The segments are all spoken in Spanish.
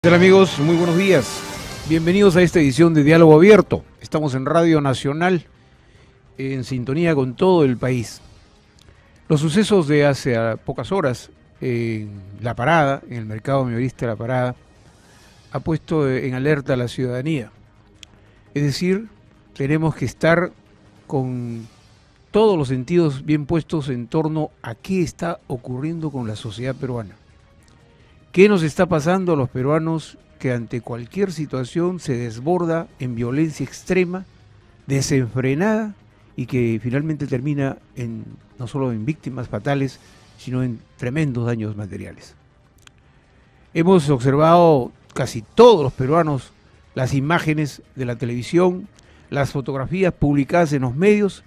¿Qué tal, amigos? Muy buenos días. Bienvenidos a esta edición de Diálogo Abierto. Estamos en Radio Nacional, en sintonía con todo el país. Los sucesos de hace pocas horas en La Parada, en el mercado mayorista de La Parada, ha puesto en alerta a la ciudadanía. Es decir, tenemos que estar con todos los sentidos bien puestos en torno a qué está ocurriendo con la sociedad peruana. ¿Qué nos está pasando a los peruanos que ante cualquier situación se desborda en violencia extrema, desenfrenada y que finalmente termina no solo en víctimas fatales, sino en tremendos daños materiales? Hemos observado casi todos los peruanos las imágenes de la televisión, las fotografías publicadas en los medios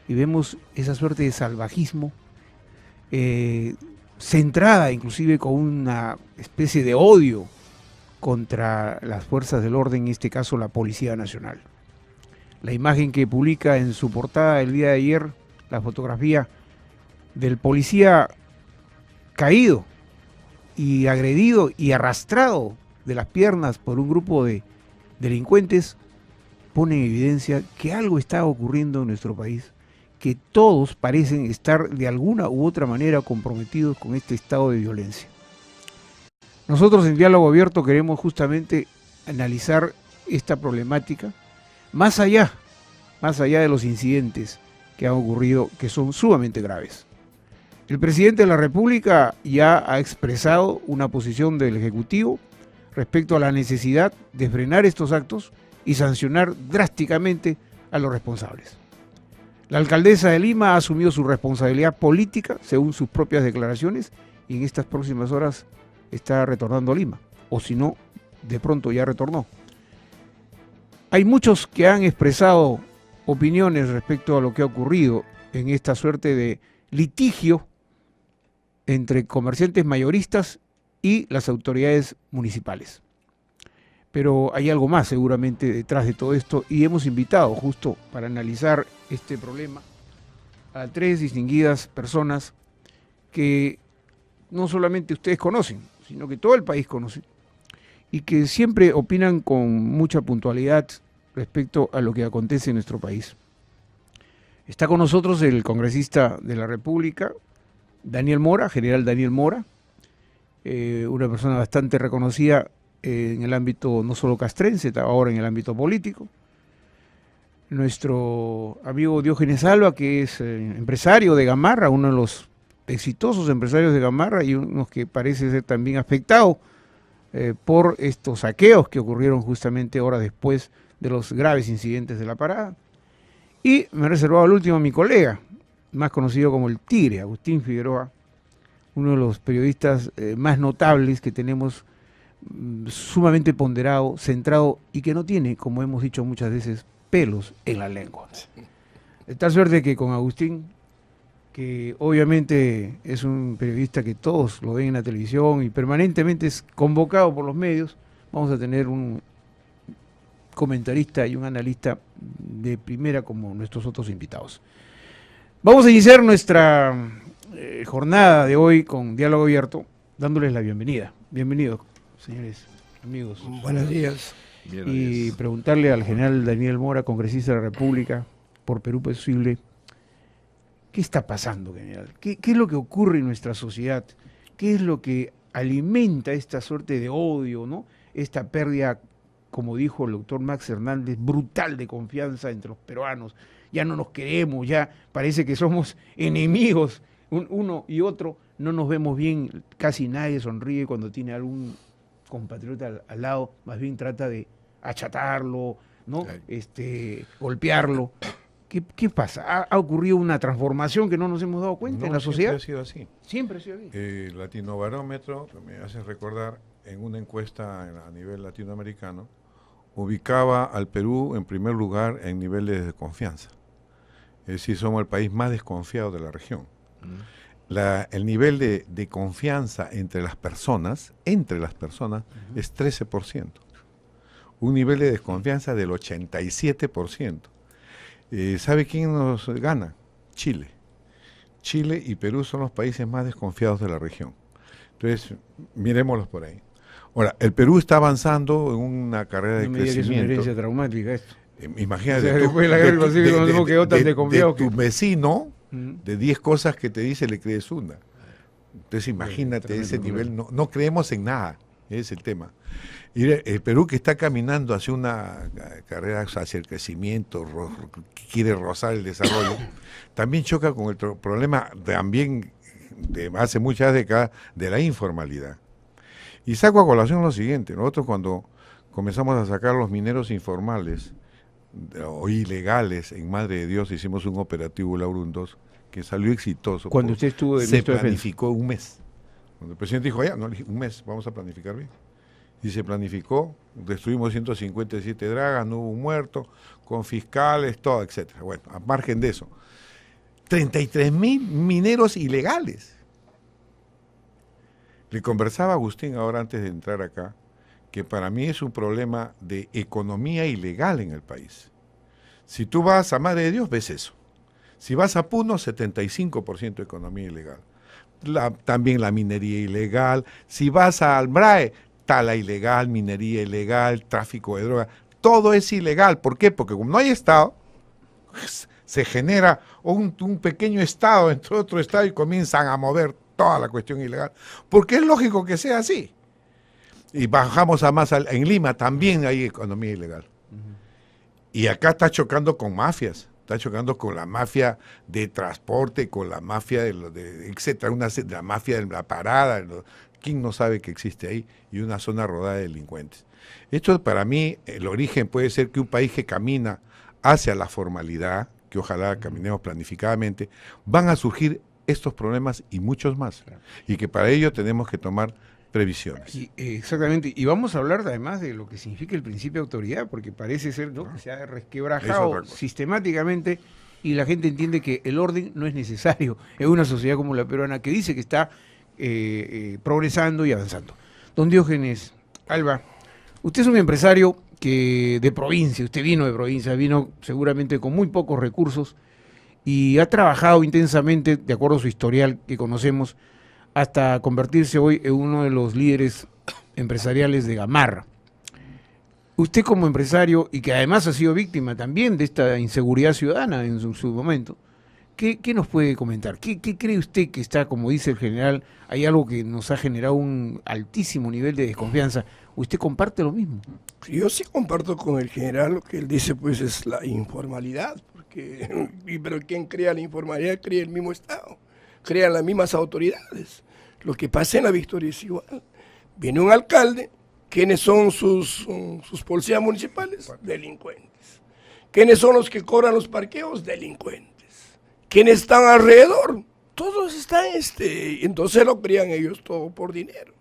y vemos esa suerte de salvajismo centrada inclusive con una especie de odio contra las fuerzas del orden, en este caso la Policía Nacional. La imagen que publica en su portada el día de ayer, la fotografía del policía caído y agredido y arrastrado de las piernas por un grupo de delincuentes, pone en evidencia que algo está ocurriendo en nuestro país, que todos parecen estar de alguna u otra manera comprometidos con este estado de violencia. Nosotros en Diálogo Abierto queremos justamente analizar esta problemática más allá de los incidentes que han ocurrido, que son sumamente graves. El presidente de la República ya ha expresado una posición del Ejecutivo respecto a la necesidad de frenar estos actos y sancionar drásticamente a los responsables. La alcaldesa de Lima ha asumido su responsabilidad política, según sus propias declaraciones, y en estas próximas horas está retornando a Lima, o si no, de pronto ya retornó. Hay muchos que han expresado opiniones respecto a lo que ha ocurrido en esta suerte de litigio entre comerciantes mayoristas y las autoridades municipales. Pero hay algo más seguramente detrás de todo esto y hemos invitado justo para analizar este problema a tres distinguidas personas que no solamente ustedes conocen, sino que todo el país conoce y que siempre opinan con mucha puntualidad respecto a lo que acontece en nuestro país. Está con nosotros el congresista de la República, Daniel Mora, general Daniel Mora, una persona bastante reconocida en el ámbito no solo castrense, ahora en el ámbito político. Nuestro amigo Diógenes Alba, que es empresario de Gamarra, uno de los exitosos empresarios de Gamarra y uno que parece ser también afectado por estos saqueos que ocurrieron justamente horas después de los graves incidentes de La Parada. Y me he reservado al último a mi colega, más conocido como el Tigre, Agustín Figueroa, uno de los periodistas más notables que tenemos, sumamente ponderado, centrado y que no tiene, como hemos dicho muchas veces, pelos en la lengua. De tal suerte que con Agustín, que obviamente es un periodista que todos lo ven en la televisión y permanentemente es convocado por los medios, vamos a tener un comentarista y un analista de primera como nuestros otros invitados. Vamos a iniciar nuestra jornada de hoy con Diálogo Abierto, dándoles la bienvenida. Bienvenidos, señores, amigos. Buenos días. Y preguntarle al general Daniel Mora, congresista de la República, por Perú Posible, ¿qué está pasando, general? ¿Qué es lo que ocurre en nuestra sociedad? ¿Qué es lo que alimenta esta suerte de odio, ¿no? Esta pérdida, como dijo el doctor Max Hernández, brutal de confianza entre los peruanos. Ya no nos queremos, ya parece que somos enemigos, uno y otro, no nos vemos bien, casi nadie sonríe cuando tiene algún compatriota al lado, más bien trata de achatarlo, ¿no? Golpearlo. ¿Qué pasa? ¿Ha ocurrido una transformación que no nos hemos dado cuenta en la sociedad? Siempre ha sido así. Siempre ha sido así. El Latinobarómetro, me hace recordar, en una encuesta a nivel latinoamericano, ubicaba al Perú en primer lugar en niveles de confianza. Es decir, somos el país más desconfiado de la región. El nivel de confianza entre las personas es 13%. Un nivel de desconfianza del 87%. ¿Sabe quién nos gana? Chile. Chile y Perú son los países más desconfiados de la región. Entonces, miremoslos por ahí. Ahora, el Perú está avanzando en una carrera de No me digas que es una crecimiento. herencia traumática esto. Imagínate, O sea, después de la guerra del Pacífico nos hemos quedado tan desconfiados tu que... vecino, Mm. de 10 cosas que te dice, le crees una. Entonces imagínate tremendo ese problema. nivel, no creemos en nada, ese es el tema. Y el Perú, que está caminando hacia una carrera hacia el crecimiento, que quiere rozar el desarrollo, también choca con el problema también de hace muchas décadas de la informalidad. Y saco a colación lo siguiente: nosotros cuando comenzamos a sacar los mineros informales o ilegales en Madre de Dios, hicimos un operativo Laurun 2 que salió exitoso. Cuando usted estuvo de se ministro de planificó un mes. Cuando el presidente dijo, ya, no, le dije, un mes, vamos a planificar bien. Y se planificó, destruimos 157 dragas, no hubo un muerto, con fiscales, todo, etcétera. Bueno, a margen de eso, 33.000 mineros ilegales. Le conversaba a Agustín ahora antes de entrar acá, que para mí es un problema de economía ilegal en el país. Si tú vas a Madre de Dios, ves eso. Si vas a Puno, 75% de economía ilegal. También la minería ilegal. Si vas a Albrae, tala ilegal, minería ilegal, tráfico de drogas. Todo es ilegal. ¿Por qué? Porque como no hay Estado, se genera un pequeño Estado entre otro Estado y comienzan a mover toda la cuestión ilegal. Porque es lógico que sea así. Y bajamos a más, en Lima también hay economía ilegal. Y acá está chocando con mafias. Está chocando con la mafia de transporte, con la mafia etcétera, la mafia de la parada. ¿Quién no sabe que existe ahí? Y una zona rodada de delincuentes. Esto para mí, el origen puede ser que un país que camina hacia la formalidad, que ojalá caminemos planificadamente, van a surgir estos problemas y muchos más. Y que para ello tenemos que tomar previsiones. Exactamente, y vamos a hablar además de lo que significa el principio de autoridad, porque parece ser, ¿no?, que se ha resquebrajado sistemáticamente y la gente entiende que el orden no es necesario en una sociedad como la peruana, que dice que está progresando y avanzando. Don Diógenes Alba, usted es un empresario de provincia, usted vino de provincia, vino seguramente con muy pocos recursos y ha trabajado intensamente, de acuerdo a su historial que conocemos, hasta convertirse hoy en uno de los líderes empresariales de Gamarra. Usted como empresario, y que además ha sido víctima también de esta inseguridad ciudadana en su momento, ¿qué nos puede comentar? ¿Qué cree usted que está, como dice el general, hay algo que nos ha generado un altísimo nivel de desconfianza? ¿Usted comparte lo mismo? Yo sí comparto con el general, lo que él dice pues es la informalidad, pero quien crea la informalidad crea el mismo Estado. Crean las mismas autoridades. Lo que pasa en La Victoria es igual. Viene un alcalde, ¿quiénes son sus policías municipales? Delincuentes. ¿Quiénes son los que cobran los parqueos? Delincuentes. ¿Quiénes están alrededor? Todos están, entonces lo crían ellos todo por dinero.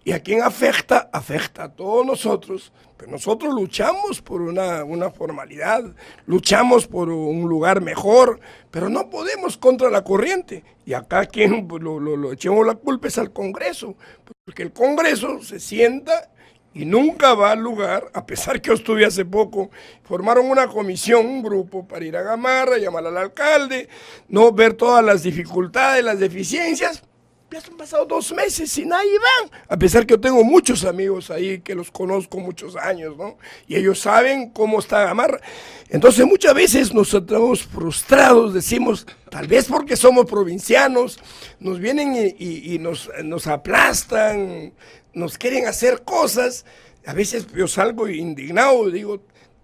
¿Y a quién afecta? Afecta a todos nosotros, pero nosotros luchamos por una formalidad, luchamos por un lugar mejor, pero no podemos contra la corriente. Y acá quien lo echemos la culpa es al Congreso, porque el Congreso se sienta y nunca va al lugar, a pesar que yo estuve hace poco, formaron una comisión, un grupo para ir a Gamarra, llamar al alcalde, no ver todas las dificultades, las deficiencias. Ya han pasado 2 meses y nadie va, a pesar que yo tengo muchos amigos ahí que los conozco muchos años, ¿no? Y ellos saben cómo está Gamarra. Entonces muchas veces nos sentimos frustrados, decimos, tal vez porque somos provincianos, nos vienen y nos aplastan, nos quieren hacer cosas. A veces yo salgo indignado, digo,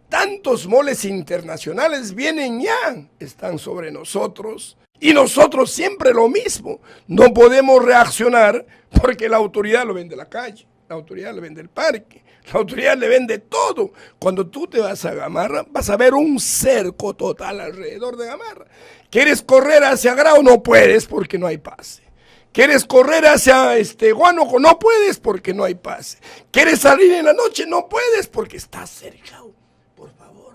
tantos moles internacionales vienen ya, están sobre nosotros. Y nosotros siempre lo mismo, no podemos reaccionar porque la autoridad lo vende la calle, la autoridad le vende el parque, la autoridad le vende todo. Cuando tú te vas a Gamarra, vas a ver un cerco total alrededor de Gamarra. ¿Quieres correr hacia Grau? No puedes porque no hay pase. ¿Quieres correr hacia Huánuco? No puedes porque no hay pase. ¿Quieres salir en la noche? No puedes porque está cercado. Por favor,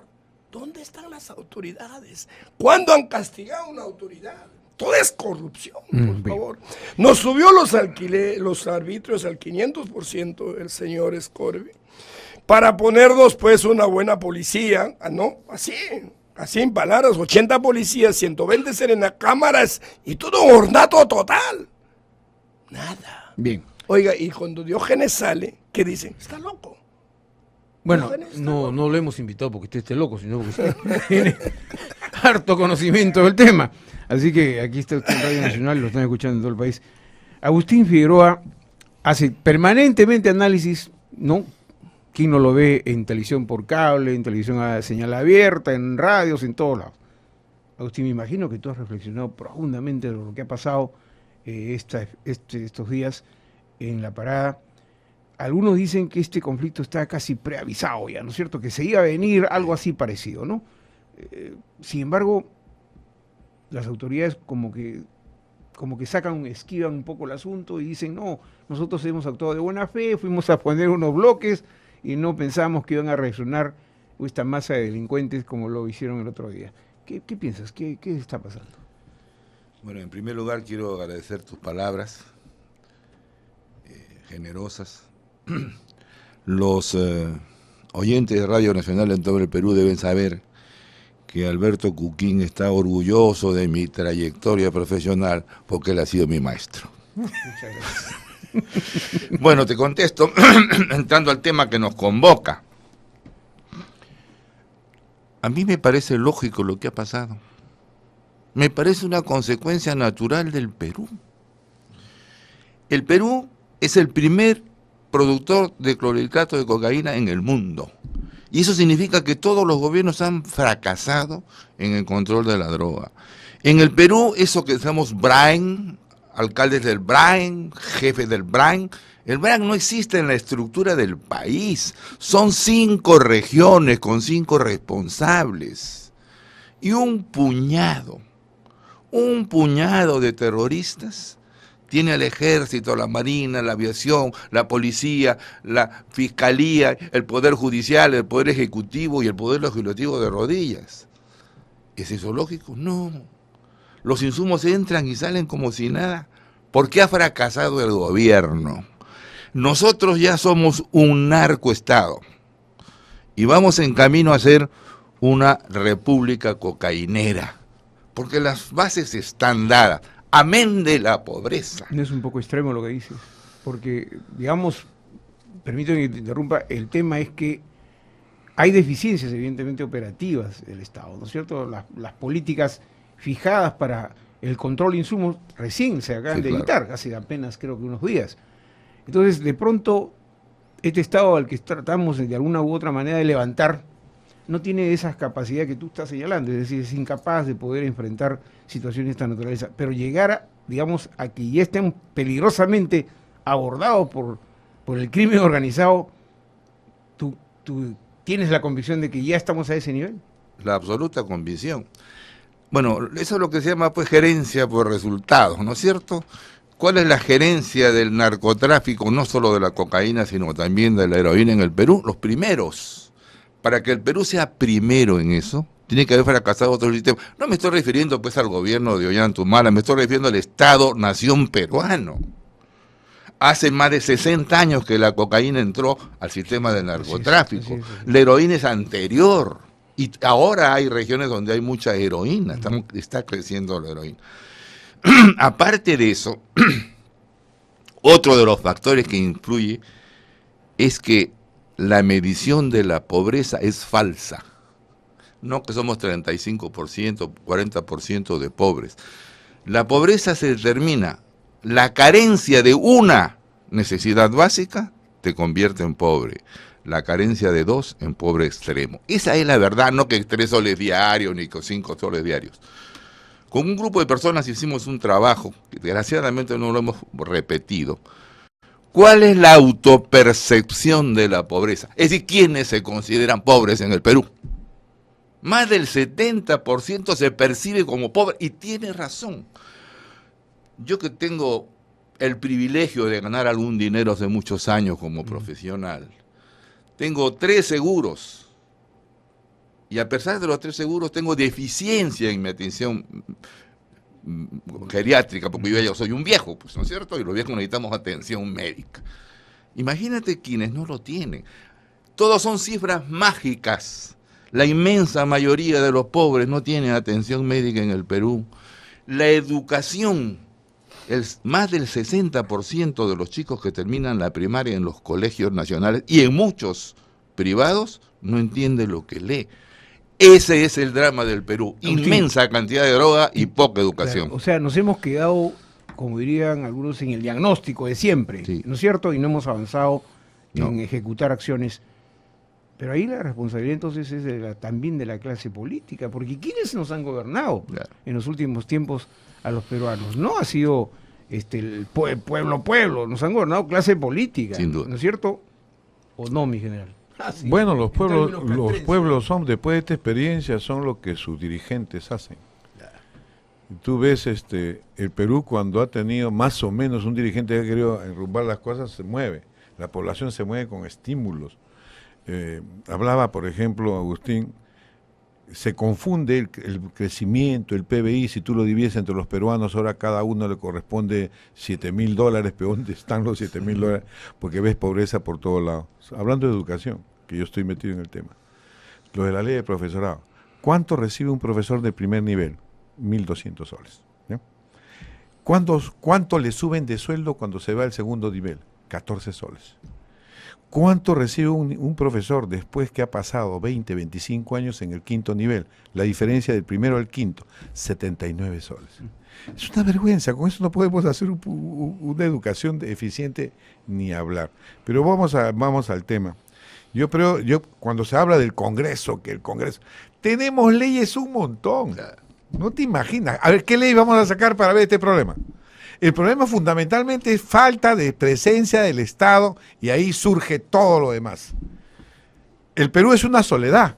¿dónde están las autoridades? ¿Cuándo han castigado a una autoridad? Todo es corrupción, por favor. Nos subió los arbitrios al 500% el señor Scorby para ponernos pues una buena policía, ¿no? Así en palabras, 80 policías, 120 serenacámaras y todo un ornato total. Nada. Bien. Oiga, y cuando Diógenes sale, ¿Qué dicen? Está loco. Bueno, no lo hemos invitado porque usted esté loco, sino porque tiene harto conocimiento del tema. Así que aquí está usted en Radio Nacional, lo están escuchando en todo el país. Agustín Figueroa hace permanentemente análisis, ¿no? ¿Quién no lo ve en televisión por cable, en televisión a señal abierta, en radios, en todos lados? Agustín, me imagino que tú has reflexionado profundamente sobre lo que ha pasado estos días en la parada. Algunos dicen que este conflicto está casi preavisado ya, ¿no es cierto? Que se iba a venir algo así parecido, ¿no? Sin embargo, las autoridades como que esquivan un poco el asunto y dicen, no, nosotros hemos actuado de buena fe, fuimos a poner unos bloques y no pensamos que iban a reaccionar esta masa de delincuentes como lo hicieron el otro día. ¿Qué piensas? ¿Qué está pasando? Bueno, en primer lugar quiero agradecer tus palabras generosas. Los oyentes de Radio Nacional en todo el Perú deben saber que Alberto Cuquín está orgulloso de mi trayectoria profesional porque él ha sido mi maestro. Muchas gracias. Bueno, te contesto, entrando al tema que nos convoca. A mí me parece lógico lo que ha pasado. Me parece una consecuencia natural del Perú. El Perú es el primer productor de clorhidrato de cocaína en el mundo. Y eso significa que todos los gobiernos han fracasado en el control de la droga. En el Perú, eso que llamamos Brain, alcaldes del Brain, jefes del Brain, el Brain no existe en la estructura del país. Son 5 regiones con 5 responsables. Y un puñado de terroristas tiene al ejército, la marina, la aviación, la policía, la fiscalía, el poder judicial, el poder ejecutivo y el poder legislativo de rodillas. ¿Es eso lógico? No. Los insumos entran y salen como si nada. ¿Por qué ha fracasado el gobierno? Nosotros ya somos un narcoestado y vamos en camino a ser una república cocainera, porque las bases están dadas. Amén de la pobreza. No es un poco extremo lo que dices, porque, digamos, permíteme que te interrumpa, el tema es que hay deficiencias evidentemente operativas del Estado, ¿no es cierto? Las políticas fijadas para el control de insumos recién se acaban de editar, hace apenas creo que unos días. Entonces, de pronto, este Estado al que tratamos de alguna u otra manera de levantar, no tiene esas capacidades que tú estás señalando, es decir, es incapaz de poder enfrentar situaciones de esta naturaleza, pero llegar, digamos, a que ya estén peligrosamente abordados por el crimen organizado, ¿tú tienes la convicción de que ya estamos a ese nivel? La absoluta convicción. Bueno, eso es lo que se llama pues gerencia por resultados, ¿no es cierto? ¿Cuál es la gerencia del narcotráfico, no solo de la cocaína, sino también de la heroína en el Perú? Los primeros. Para que el Perú sea primero en eso, tiene que haber fracasado otro sistema. No me estoy refiriendo pues al gobierno de Ollantumala, me estoy refiriendo al Estado-nación peruano. Hace más de 60 años que la cocaína entró al sistema del narcotráfico. Sí. La heroína es anterior. Y ahora hay regiones donde hay mucha heroína, está creciendo la heroína. Aparte de eso, otro de los factores que influye es que la medición de la pobreza es falsa. No que somos 35%, 40% de pobres. La pobreza se determina, la carencia de una necesidad básica te convierte en pobre. La carencia de 2 en pobre extremo. Esa es la verdad, no que 3 soles diarios ni con 5 soles diarios. Con un grupo de personas hicimos un trabajo, que desgraciadamente no lo hemos repetido. ¿Cuál es la autopercepción de la pobreza? Es decir, ¿quiénes se consideran pobres en el Perú? Más del 70% se percibe como pobre, y tiene razón. Yo que tengo el privilegio de ganar algún dinero hace muchos años como profesional, tengo 3 seguros, y a pesar de los 3 seguros tengo deficiencia en mi atención geriátrica, porque yo ya soy un viejo, pues, ¿no es cierto? Y los viejos necesitamos atención médica. Imagínate quienes no lo tienen. Todos son cifras mágicas. La inmensa mayoría de los pobres no tienen atención médica en el Perú. La educación más del 60% de los chicos que terminan la primaria en los colegios nacionales y en muchos privados no entiende lo que lee. Ese es el drama del Perú, inmensa cantidad de droga y poca educación. Claro, o sea, nos hemos quedado, como dirían algunos, en el diagnóstico de siempre, Sí. ¿no es cierto? Y no hemos avanzado No. en ejecutar acciones. Pero ahí la responsabilidad entonces es también de la clase política, porque ¿quiénes nos han gobernado Claro. en los últimos tiempos a los peruanos? No ha sido el pueblo, nos han gobernado clase política, Sin duda. ¿no es cierto? ¿O no, mi general? Sí. Bueno, En los términos castrenses. pueblos son, después de esta experiencia, son lo que sus dirigentes hacen. Y tú ves el Perú cuando ha tenido más o menos un dirigente que ha querido enrumbar las cosas, se mueve. La población se mueve con estímulos. Hablaba, por ejemplo, Agustín, se confunde el crecimiento, el PBI, si tú lo divides entre los peruanos, ahora cada uno le corresponde $7,000, pero ¿dónde están los $7,000? Porque ves pobreza por todos lados. Hablando de educación, que yo estoy metido en el tema. Lo de la ley de profesorado. ¿Cuánto recibe un profesor de primer nivel? 1.200 soles. ¿Ya? ¿Cuánto le suben de sueldo cuando se va al segundo nivel? 14 soles. ¿Cuánto recibe un profesor después que ha pasado 20, 25 años en el quinto nivel? La diferencia del primero al quinto, 79 soles. Es una vergüenza, con eso no podemos hacer una educación eficiente ni hablar. Pero vamos al tema. Yo cuando se habla del Congreso, tenemos leyes un montón. No te imaginas. A ver, ¿qué ley vamos a sacar para ver este problema? El problema fundamentalmente es falta de presencia del Estado y ahí surge todo lo demás. El Perú es una soledad.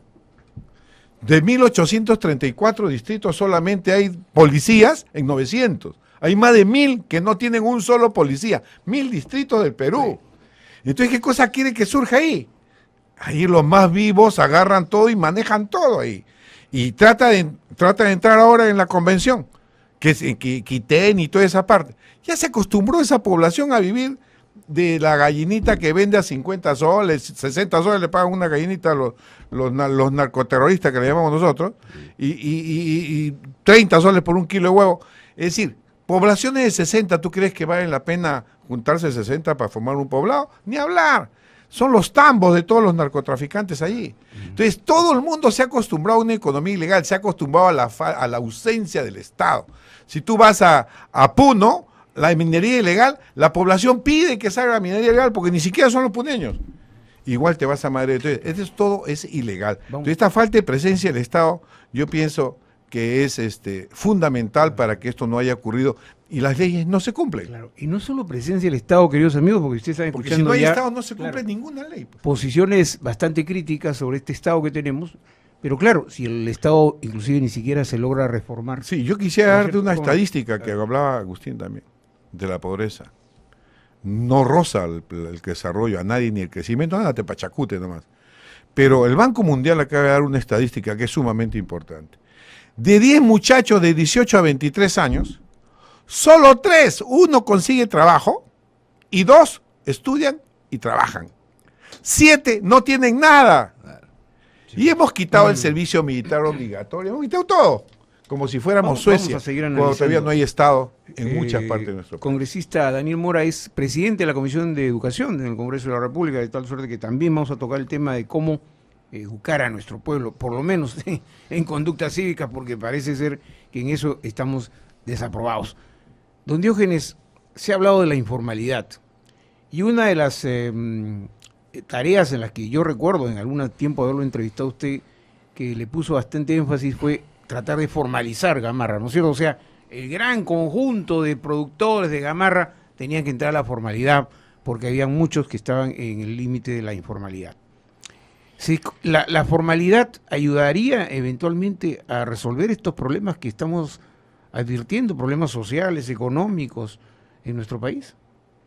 De 1.834 distritos solamente hay policías en 900. Hay más de 1.000 que no tienen un solo policía. 1.000 distritos del Perú. Entonces, ¿qué cosa quiere que surja ahí? Ahí los más vivos agarran todo y manejan todo ahí. Y trata de entrar ahora en la convención. Que quiten y toda esa parte. Ya se acostumbró esa población a vivir de la gallinita que vende a 50 soles, 60 soles le pagan una gallinita a los narcoterroristas que le llamamos nosotros, y 30 soles por un kilo de huevo. Es decir, poblaciones de 60, ¿tú crees que vale la pena juntarse 60 para formar un poblado? Ni hablar. Son los tambos de todos los narcotraficantes allí. Entonces, todo el mundo se ha acostumbrado a una economía ilegal, se ha acostumbrado a la ausencia del Estado. Si tú vas a Puno, la minería ilegal, la población pide que salga la minería ilegal porque ni siquiera son los puneños. Igual te vas a Madrid. Entonces, todo es ilegal. Entonces, esta falta de presencia del Estado, yo pienso que es fundamental para que esto no haya ocurrido y las leyes no se cumplen. Claro. Y no solo presencia del Estado, queridos amigos, porque ustedes están Porque escuchando si no hay ya, Estado no se cumple claro, ninguna ley. Pues. posiciones bastante críticas sobre este Estado que tenemos, pero claro, si el Estado inclusive ni siquiera se logra reformar. Sí, yo quisiera darte una ¿Cómo? estadística que hablaba Agustín también, de la pobreza. No roza el desarrollo a nadie ni el crecimiento, nada, te pachacute nomás. Pero el Banco Mundial acaba de dar una estadística que es sumamente importante. De 10 muchachos de 18 a 23 años, solo 3, uno consigue trabajo y 2 estudian y trabajan. 7 no tienen nada. Y hemos quitado el servicio militar obligatorio, hemos quitado todo, como si fuéramos Vamos Suecia, a seguir cuando todavía analizando. no hay Estado en muchas partes de nuestro país. Congresista Daniel Mora es presidente de la Comisión de Educación del Congreso de la República, de tal suerte que también vamos a tocar el tema de cómo educar a nuestro pueblo, por lo menos en conducta cívica, porque parece ser que en eso estamos desaprobados. Don Diógenes, se ha hablado de la informalidad y una de las tareas en las que yo recuerdo en algún tiempo haberlo entrevistado a usted, que le puso bastante énfasis, fue tratar de formalizar Gamarra, ¿no es cierto? O sea, el gran conjunto de productores de Gamarra tenían que entrar a la formalidad porque había muchos que estaban en el límite de la informalidad. ¿La formalidad ayudaría eventualmente a resolver estos problemas que estamos advirtiendo, problemas sociales, económicos en nuestro país?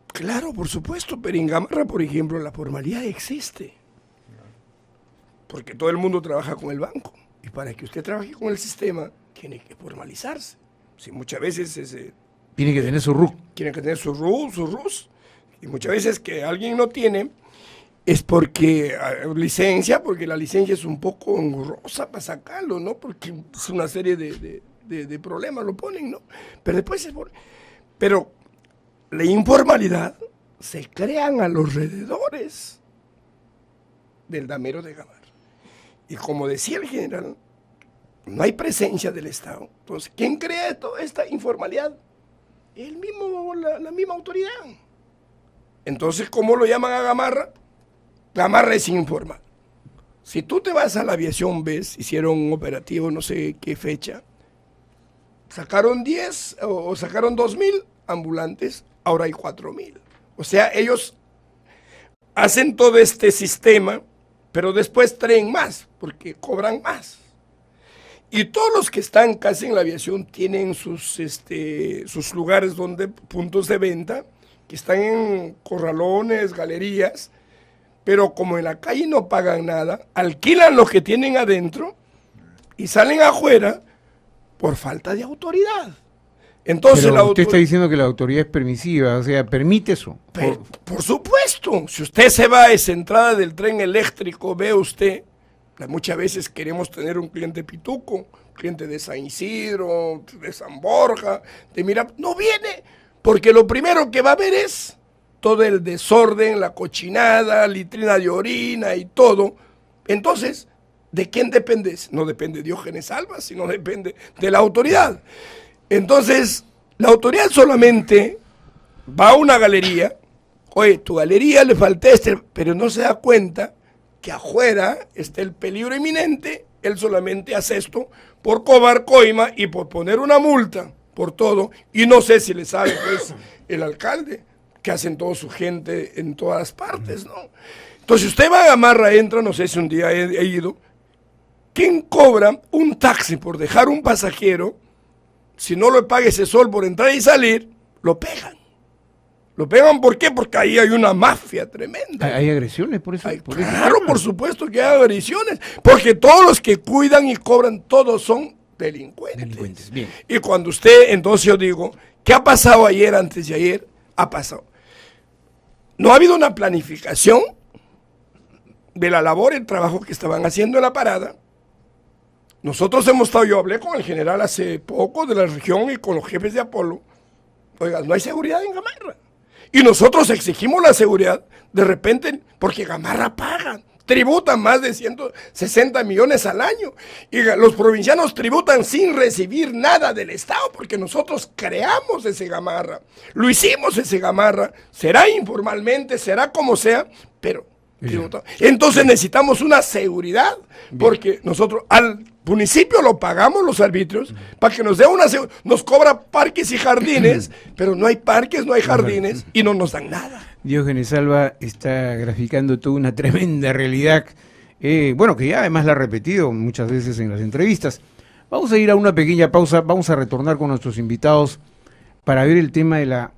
Claro, por supuesto, pero en Gamarra, por ejemplo, la formalidad existe. Porque todo el mundo trabaja con el banco. Y para que usted trabaje con el sistema, tiene que formalizarse. Si muchas veces Tiene que tener su RUC. tiene que tener su RUS. Y muchas veces que alguien no tiene, es porque licencia, porque la licencia es un poco engorrosa para sacarlo, ¿no? Porque es una serie de problemas, lo ponen, ¿no? Pero después Pero la informalidad se crean a los alrededores del damero de Gamarra. Y como decía el general, no hay presencia del Estado. Entonces, ¿quién crea toda esta informalidad? El mismo, la misma autoridad. Entonces, ¿cómo lo llaman a Gamarra? Gamarra es informal. Si tú te vas a la aviación, ves, hicieron un operativo, no sé qué fecha, sacaron 10 o sacaron 2,000 ambulantes, ahora hay 4,000. O sea, ellos hacen todo este sistema, pero después traen más, porque cobran más. Y todos los que están casi en la aviación tienen sus lugares donde, puntos de venta, que están en corralones, galerías, pero como en la calle no pagan nada, alquilan lo que tienen adentro y salen afuera por falta de autoridad. Entonces, pero usted está diciendo que la autoridad es permisiva, o sea, permite eso. Por supuesto, si usted se va a esa entrada del tren eléctrico, ve usted, muchas veces queremos tener un cliente pituco, un cliente de San Isidro, de San Borja, de Miraflores, no viene, porque lo primero que va a ver es todo el desorden, la cochinada, litrina de orina y todo. Entonces, ¿de quién depende? No depende de Diógenes Alba, sino depende de la autoridad. Entonces, la autoridad solamente va a una galería, oye, tu galería le falta pero no se da cuenta que afuera está el peligro inminente. Él solamente hace esto por cobrar coima y por poner una multa por todo, y no sé si le sabe pues el alcalde, que hacen toda su gente en todas partes, ¿no? Entonces, usted va a Gamarra, entra, no sé si un día he ido, ¿quién cobra un taxi por dejar un pasajero? Si no le paga ese sol por entrar y salir, lo pegan. ¿Lo pegan por qué? Porque ahí hay una mafia tremenda. ¿Hay agresiones por eso? Claro, por supuesto que hay agresiones. Porque todos los que cuidan y cobran, todos son delincuentes. Bien. Y cuando usted, entonces yo digo, ¿qué ha pasado ayer, antes de ayer? Ha pasado. No ha habido una planificación de la labor, el trabajo que estaban haciendo en la parada. Nosotros hemos estado, yo hablé con el general hace poco de la región y con los jefes de Apolo. Oiga, no hay seguridad en Gamarra. Y nosotros exigimos la seguridad, de repente, porque Gamarra paga, tributan más de 160 millones al año. Y los provincianos tributan sin recibir nada del Estado, porque nosotros creamos ese Gamarra. Lo hicimos ese Gamarra, será informalmente, será como sea, pero entonces necesitamos una seguridad, porque nosotros al municipio lo pagamos los arbitrios para que nos dé una seguridad. Nos cobra parques y jardines, pero no hay parques, no hay jardines y no nos dan nada. Diógenes Alba está graficando toda una tremenda realidad, bueno, que ya además la ha repetido muchas veces en las entrevistas. Vamos a ir a una pequeña pausa, vamos a retornar con nuestros invitados para ver el tema de la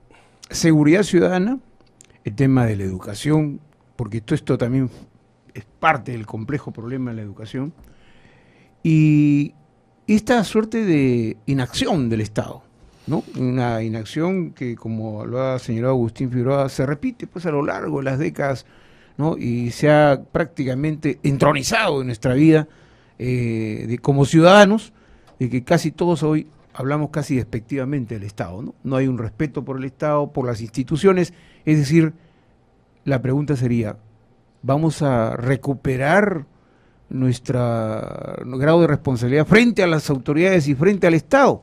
seguridad ciudadana, el tema de la educación, porque todo esto también es parte del complejo problema de la educación, y esta suerte de inacción del Estado, ¿no? Una inacción que, como lo ha señalado Agustín Figueroa, se repite pues a lo largo de las décadas, ¿no? Y se ha prácticamente entronizado en nuestra vida como ciudadanos, de que casi todos hoy hablamos casi despectivamente del Estado, ¿no? No hay un respeto por el Estado, por las instituciones, es decir, la pregunta sería, ¿vamos a recuperar nuestro grado de responsabilidad frente a las autoridades y frente al Estado?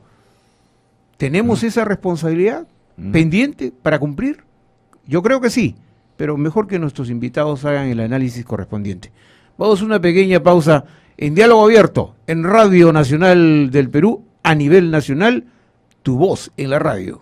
¿Tenemos esa responsabilidad pendiente para cumplir? Yo creo que sí, pero mejor que nuestros invitados hagan el análisis correspondiente. Vamos a una pequeña pausa en Diálogo Abierto, en Radio Nacional del Perú, a nivel nacional, tu voz en la radio.